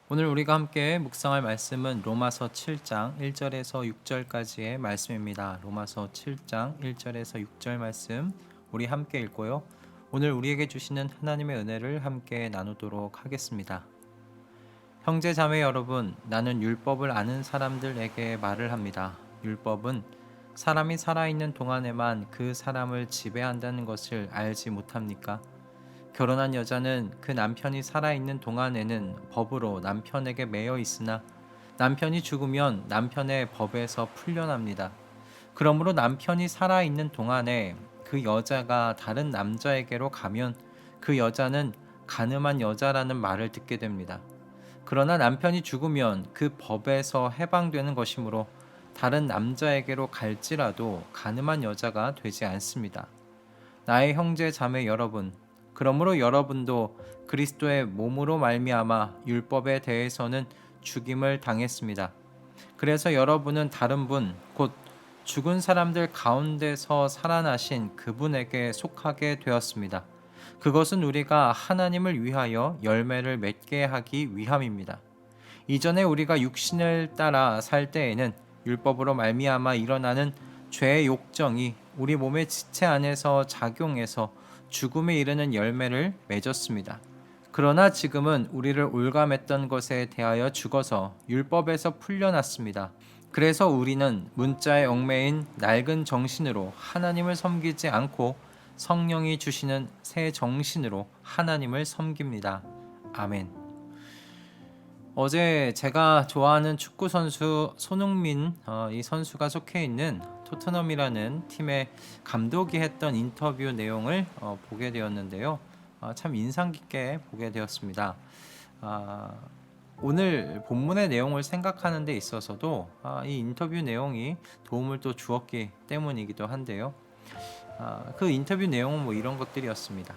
오늘 우리가 함께 묵상할 말씀은 로마서 7장 1절에서 6절까지의 말씀입니다. 로마서 7장 1절에서 6절 말씀 우리 함께 읽고요. 오늘 우리에게 주시는 하나님의 은혜를 함께 나누도록 하겠습니다. 형제 자매 여러분, 나는 율법을 아는 사람들에게 말을 합니다. 율법은 사람이 살아있는 동안에만 그 사람을 지배한다는 것을 알지 못합니까? 결혼한 여자는 그 남편이 살아있는 동안에는 법으로 남편에게 매여 있으나 남편이 죽으면 남편의 법에서 풀려납니다. 그러므로 남편이 살아있는 동안에 그 여자가 다른 남자에게로 가면 그 여자는 간음한 여자라는 말을 듣게 됩니다. 그러나 남편이 죽으면 그 법에서 해방되는 것이므로 다른 남자에게로 갈지라도 간음한 여자가 되지 않습니다. 나의 형제 자매 여러분, 그러므로 여러분도 그리스도의 몸으로 말미암아 율법에 대해서는 죽임을 당했습니다. 그래서 여러분은 다른 분, 곧 죽은 사람들 가운데서 살아나신 그분에게 속하게 되었습니다. 그것은 우리가 하나님을 위하여 열매를 맺게 하기 위함입니다. 이전에 우리가 육신을 따라 살 때에는 율법으로 말미암아 일어나는 죄의 욕정이 우리 몸의 지체 안에서 작용해서 죽음에 이르는 열매를 맺었습니다. 그러나 지금은 우리를 올감했던 것에 대하여 죽어서 율법에서 풀려났습니다. 그래서 우리는 문자에 얽매인 낡은 정신으로 하나님을 섬기지 않고 성령이 주시는 새 정신으로 하나님을 섬깁니다. 아멘. 어제 제가 좋아하는 축구 선수 손흥민 이 선수가 속해 있는 토트넘이라는 팀의 감독이 했던 인터뷰 내용을 보게 되었는데요. 참 인상 깊게 보게 되었습니다. 아, 오늘 본문의 내용을 생각하는 데 있어서도 이 인터뷰 내용이 도움을 또 주었기 때문이기도 한데요. 그 인터뷰 내용은 뭐 이런 것들이었습니다.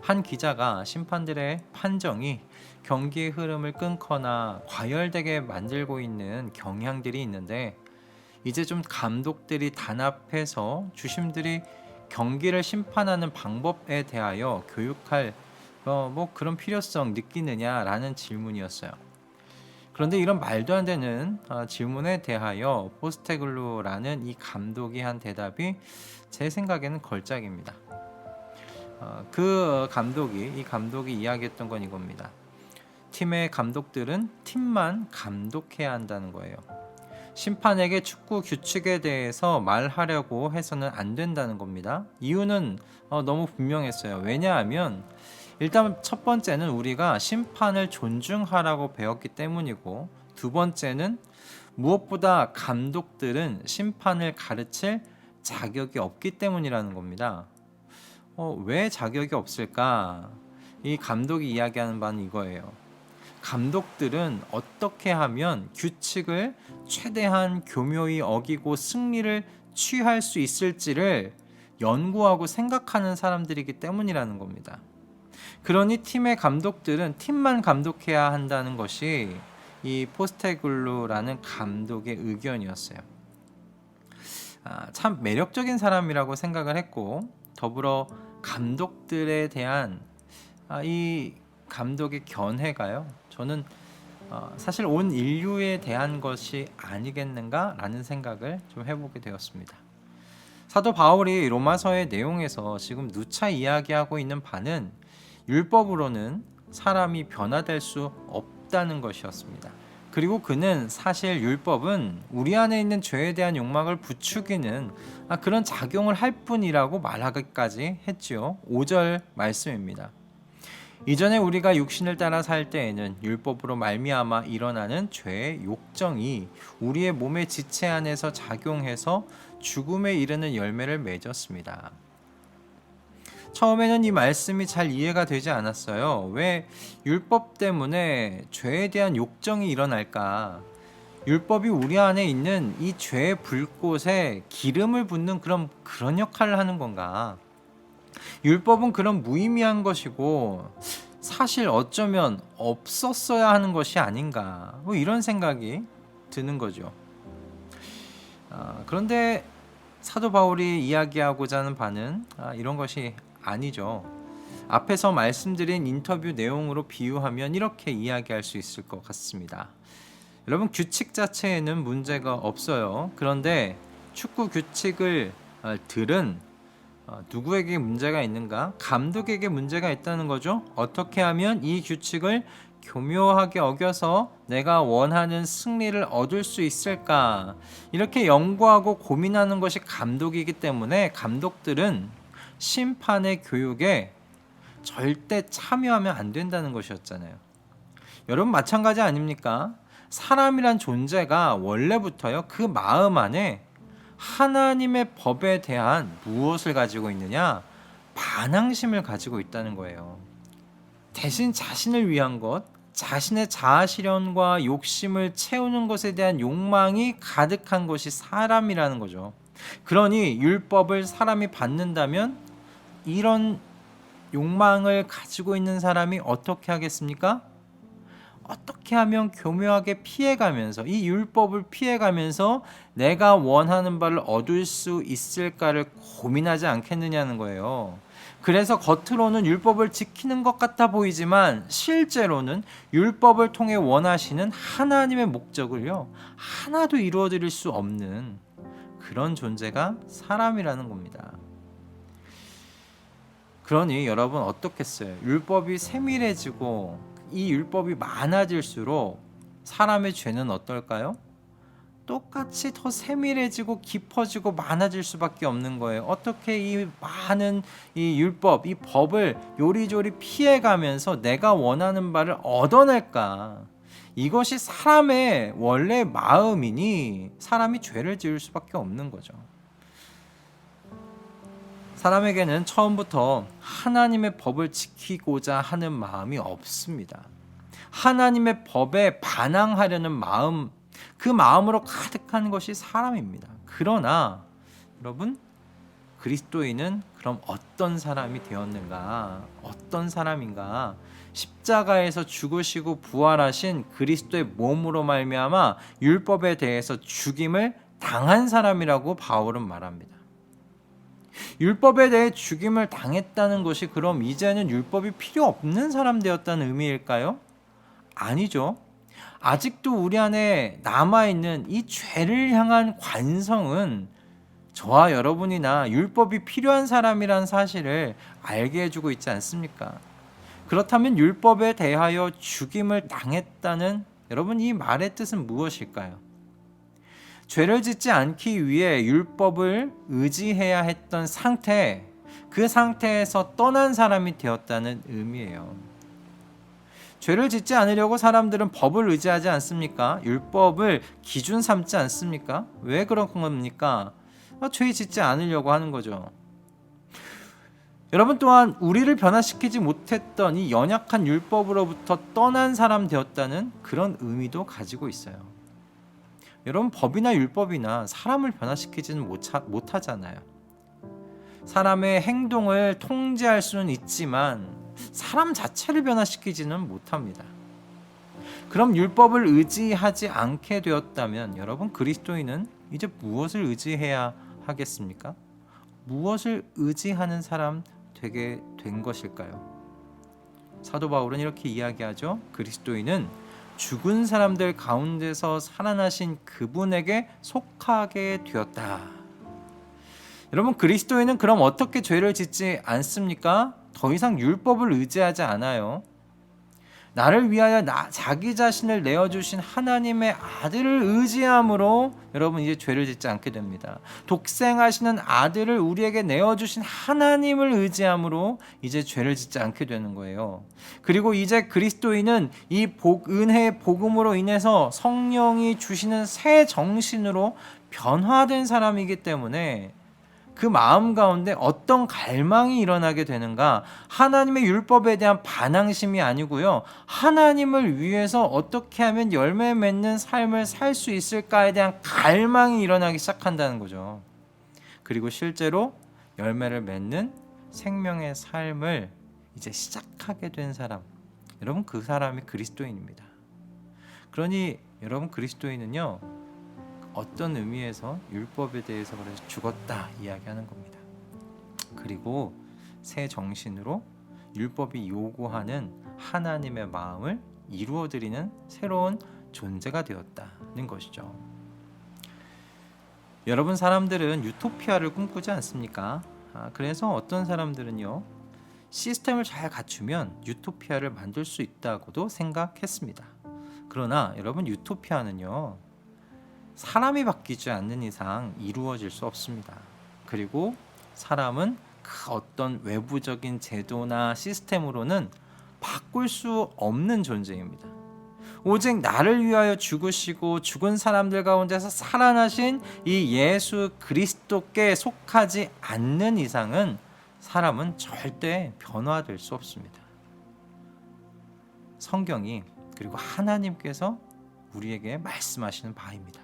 한 기자가 심판들의 판정이 경기의 흐름을 끊거나 과열되게 만들고 있는 경향들이 있는데, 이제 좀 감독들이 단합해서 주심들이 경기를 심판하는 방법에 대하여 교육할 뭐 그런 필요성 느끼느냐라는 질문이었어요. 그런데 이런 말도 안 되는 질문에 대하여 포스테글루라는 이 감독이 한 대답이 제 생각에는 걸작입니다. 이 감독이 이야기했던 건 이겁니다. 팀의 감독들은 팀만 감독해야 한다는 거예요. 심판에게 축구 규칙에 대해서 말하려고 해서는 안 된다는 겁니다. 이유는 너무 분명했어요. 왜냐하면 일단 첫 번째는 우리가 심판을 존중하라고 배웠기 때문이고, 두 번째는 무엇보다 감독들은 심판을 가르칠 자격이 없기 때문이라는 겁니다. 왜 자격이 없을까? 이 감독이 이야기하는 바는 이거예요. 감독들은 어떻게 하면 규칙을 최대한 교묘히 어기고 승리를 취할 수 있을지를 연구하고 생각하는 사람들이기 때문이라는 겁니다. 그러니 팀의 감독들은 팀만 감독해야 한다는 것이 이 포스테글루라는 감독의 의견이었어요. 참 매력적인 사람이라고 생각을 했고, 더불어 감독들에 대한 이 감독의 견해가요, 저는 사실 온 인류에 대한 것이 아니겠는가라는 생각을 좀 해보게 되었습니다. 사도 바울이 로마서의 내용에서 지금 누차 이야기하고 있는 바는 율법으로는 사람이 변화될 수 없다는 것이었습니다. 그리고 그는 사실 율법은 우리 안에 있는 죄에 대한 욕망을 부추기는 그런 작용을 할 뿐이라고 말하기까지 했지요. 5절 말씀입니다. 이전에 우리가 육신을 따라 살 때에는 율법으로 말미암아 일어나는 죄의 욕정이 우리의 몸의 지체 안에서 작용해서 죽음에 이르는 열매를 맺었습니다. 처음에는 이 말씀이 잘 이해가 되지 않았어요. 왜 율법 때문에 죄에 대한 욕정이 일어날까? 율법이 우리 안에 있는 이 죄의 불꽃에 기름을 붓는 그런 역할을 하는 건가? 율법은 그런 무의미한 것이고 사실 어쩌면 없었어야 하는 것이 아닌가, 뭐 이런 생각이 드는 거죠. 그런데 사도 바울이 이야기하고자 하는 바는 이런 것이 아니죠. 앞에서 말씀드린 인터뷰 내용으로 비유하면 이렇게 이야기할 수 있을 것 같습니다. 여러분, 규칙 자체에는 문제가 없어요. 그런데 축구 규칙을 들은 누구에게 문제가 있는가? 감독에게 문제가 있다는 거죠. 어떻게 하면 이 규칙을 교묘하게 어겨서 내가 원하는 승리를 얻을 수 있을까? 이렇게 연구하고 고민하는 것이 감독이기 때문에 감독들은 심판의 교육에 절대 참여하면 안 된다는 것이었잖아요. 여러분, 마찬가지 아닙니까? 사람이란 존재가 원래부터요, 그 마음 안에 하나님의 법에 대한 무엇을 가지고 있느냐? 반항심을 가지고 있다는 거예요. 대신 자신을 위한 것, 자신의 자아실현과 욕심을 채우는 것에 대한 욕망이 가득한 것이 사람이라는 거죠. 그러니 율법을 사람이 받는다면 이런 욕망을 가지고 있는 사람이 어떻게 하겠습니까? 어떻게 하면 교묘하게 피해가면서, 이 율법을 피해가면서 내가 원하는 바를 얻을 수 있을까를 고민하지 않겠느냐는 거예요. 그래서 겉으로는 율법을 지키는 것 같아 보이지만 실제로는 율법을 통해 원하시는 하나님의 목적을요, 하나도 이루어 드릴 수 없는 그런 존재가 사람이라는 겁니다. 그러니 여러분, 어떻겠어요? 율법이 세밀해지고 이 율법이 많아질수록 사람의 죄는 어떨까요? 똑같이 더 세밀해지고 깊어지고 많아질 수밖에 없는 거예요. 어떻게 이 많은 이 율법, 이 법을 요리조리 피해가면서 내가 원하는 바를 얻어낼까? 이것이 사람의 원래 마음이니 사람이 죄를 지을 수밖에 없는 거죠. 사람에게는 처음부터 하나님의 법을 지키고자 하는 마음이 없습니다. 하나님의 법에 반항하려는 마음, 그 마음으로 가득한 것이 사람입니다. 그러나 여러분, 그리스도인은 그럼 어떤 사람이 되었는가? 어떤 사람인가? 십자가에서 죽으시고 부활하신 그리스도의 몸으로 말미암아 율법에 대해서 죽임을 당한 사람이라고 바울은 말합니다. 율법에 대해 죽임을 당했다는 것이 그럼 이제는 율법이 필요 없는 사람 되었다는 의미일까요? 아니죠. 아직도 우리 안에 남아있는 이 죄를 향한 관성은 저와 여러분이나 율법이 필요한 사람이란 사실을 알게 해주고 있지 않습니까? 그렇다면 율법에 대하여 죽임을 당했다는 여러분, 이 말의 뜻은 무엇일까요? 죄를 짓지 않기 위해 율법을 의지해야 했던 상태, 그 상태에서 떠난 사람이 되었다는 의미예요. 죄를 짓지 않으려고 사람들은 법을 의지하지 않습니까? 율법을 기준 삼지 않습니까? 왜 그런 겁니까? 죄 짓지 않으려고 하는 거죠. 여러분, 또한 우리를 변화시키지 못했던 이 연약한 율법으로부터 떠난 사람 되었다는 그런 의미도 가지고 있어요. 여러분, 법이나 율법이나 사람을 변화시키지는 못하잖아요. 사람의 행동을 통제할 수는 있지만 사람 자체를 변화시키지는 못합니다. 그럼 율법을 의지하지 않게 되었다면 여러분, 그리스도인은 이제 무엇을 의지해야 하겠습니까? 무엇을 의지하는 사람 되게 된 것일까요? 사도 바울은 이렇게 이야기하죠. 그리스도인은 죽은 사람들 가운데서 살아나신 그분에게 속하게 되었다. 여러분, 그리스도인은 그럼 어떻게 죄를 짓지 않습니까? 더 이상 율법을 의지하지 않아요. 나를 위하여 자기 자신을 내어주신 하나님의 아들을 의지함으로 여러분, 이제 죄를 짓지 않게 됩니다. 독생하시는 아들을 우리에게 내어주신 하나님을 의지함으로 이제 죄를 짓지 않게 되는 거예요. 그리고 이제 그리스도인은 이 은혜의 복음으로 인해서 성령이 주시는 새 정신으로 변화된 사람이기 때문에 그 마음 가운데 어떤 갈망이 일어나게 되는가? 하나님의 율법에 대한 반항심이 아니고요, 하나님을 위해서 어떻게 하면 열매 맺는 삶을 살 수 있을까에 대한 갈망이 일어나기 시작한다는 거죠. 그리고 실제로 열매를 맺는 생명의 삶을 이제 시작하게 된 사람, 여러분, 그 사람이 그리스도인입니다. 그러니 여러분, 그리스도인은요, 어떤 의미에서 율법에 대해서 그래서 죽었다 이야기하는 겁니다. 그리고 새 정신으로 율법이 요구하는 하나님의 마음을 이루어드리는 새로운 존재가 되었다는 것이죠. 여러분, 사람들은 유토피아를 꿈꾸지 않습니까? 그래서 어떤 사람들은요, 시스템을 잘 갖추면 유토피아를 만들 수 있다고도 생각했습니다. 그러나 여러분, 유토피아는요, 사람이 바뀌지 않는 이상 이루어질 수 없습니다. 그리고 사람은 그 어떤 외부적인 제도나 시스템으로는 바꿀 수 없는 존재입니다. 오직 나를 위하여 죽으시고 죽은 사람들 가운데서 살아나신 이 예수 그리스도께 속하지 않는 이상은 사람은 절대 변화될 수 없습니다. 성경이, 그리고 하나님께서 우리에게 말씀하시는 바입니다.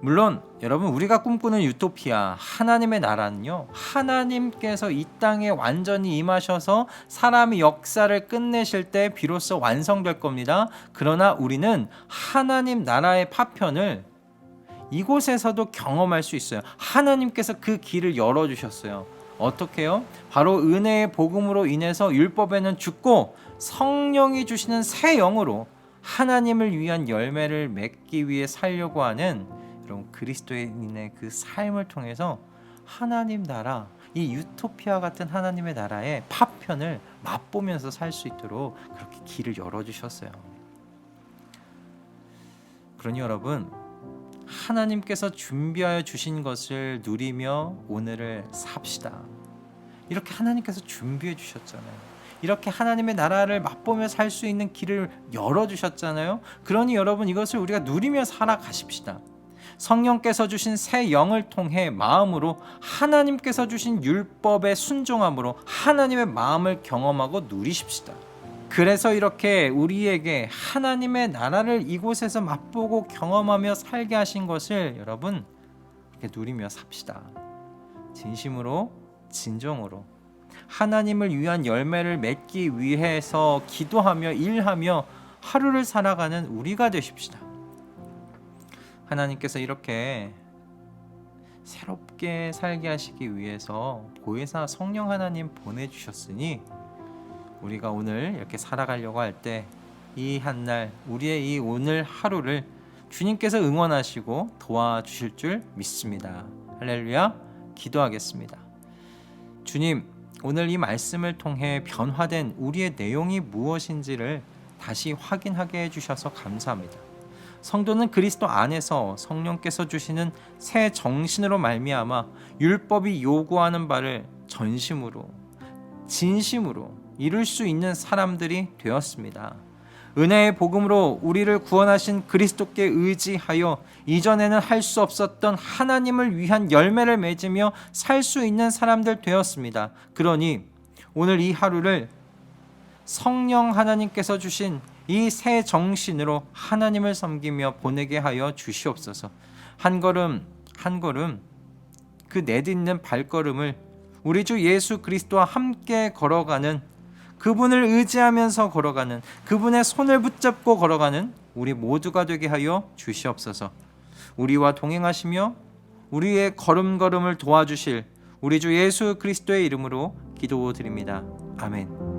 물론 여러분, 우리가 꿈꾸는 유토피아, 하나님의 나라는요, 하나님께서 이 땅에 완전히 임하셔서 사람의 역사를 끝내실 때 비로소 완성될 겁니다. 그러나 우리는 하나님 나라의 파편을 이곳에서도 경험할 수 있어요. 하나님께서 그 길을 열어주셨어요. 어떻게요? 바로 은혜의 복음으로 인해서 율법에는 죽고 성령이 주시는 새 영으로 하나님을 위한 열매를 맺기 위해 살려고 하는 여러분, 그리스도인의 그 삶을 통해서 하나님 나라, 이 유토피아 같은 하나님의 나라의 파편을 맛보면서 살 수 있도록 그렇게 길을 열어주셨어요. 그러니 여러분, 하나님께서 준비하여 주신 것을 누리며 오늘을 삽시다. 이렇게 하나님께서 준비해 주셨잖아요. 이렇게 하나님의 나라를 맛보며 살 수 있는 길을 열어주셨잖아요. 그러니 여러분, 이것을 우리가 누리며 살아가십시다. 성령께서 주신 새 영을 통해 마음으로 하나님께서 주신 율법에 순종함으로 하나님의 마음을 경험하고 누리십시다. 그래서 이렇게 우리에게 하나님의 나라를 이곳에서 맛보고 경험하며 살게 하신 것을 여러분, 이렇게 누리며 삽시다. 진심으로, 진정으로 하나님을 위한 열매를 맺기 위해서 기도하며 일하며 하루를 살아가는 우리가 되십시다. 하나님께서 이렇게 새롭게 살게 하시기 위해서 보혜사 성령 하나님 보내주셨으니 우리가 오늘 이렇게 살아가려고 할 때 이 한날, 우리의 이 오늘 하루를 주님께서 응원하시고 도와주실 줄 믿습니다. 할렐루야. 기도하겠습니다. 주님, 오늘 이 말씀을 통해 변화된 우리의 내용이 무엇인지를 다시 확인하게 해주셔서 감사합니다. 성도는 그리스도 안에서 성령께서 주시는 새 정신으로 말미암아 율법이 요구하는 바를 전심으로, 진심으로 이룰 수 있는 사람들이 되었습니다. 은혜의 복음으로 우리를 구원하신 그리스도께 의지하여 이전에는 할 수 없었던 하나님을 위한 열매를 맺으며 살 수 있는 사람들 되었습니다. 그러니 오늘 이 하루를 성령 하나님께서 주신 이 새 정신으로 하나님을 섬기며 보내게 하여 주시옵소서. 한 걸음 한 걸음 그 내딛는 발걸음을 우리 주 예수 그리스도와 함께 걸어가는, 그분을 의지하면서 걸어가는, 그분의 손을 붙잡고 걸어가는 우리 모두가 되게 하여 주시옵소서. 우리와 동행하시며 우리의 걸음걸음을 도와주실 우리 주 예수 그리스도의 이름으로 기도드립니다. 아멘.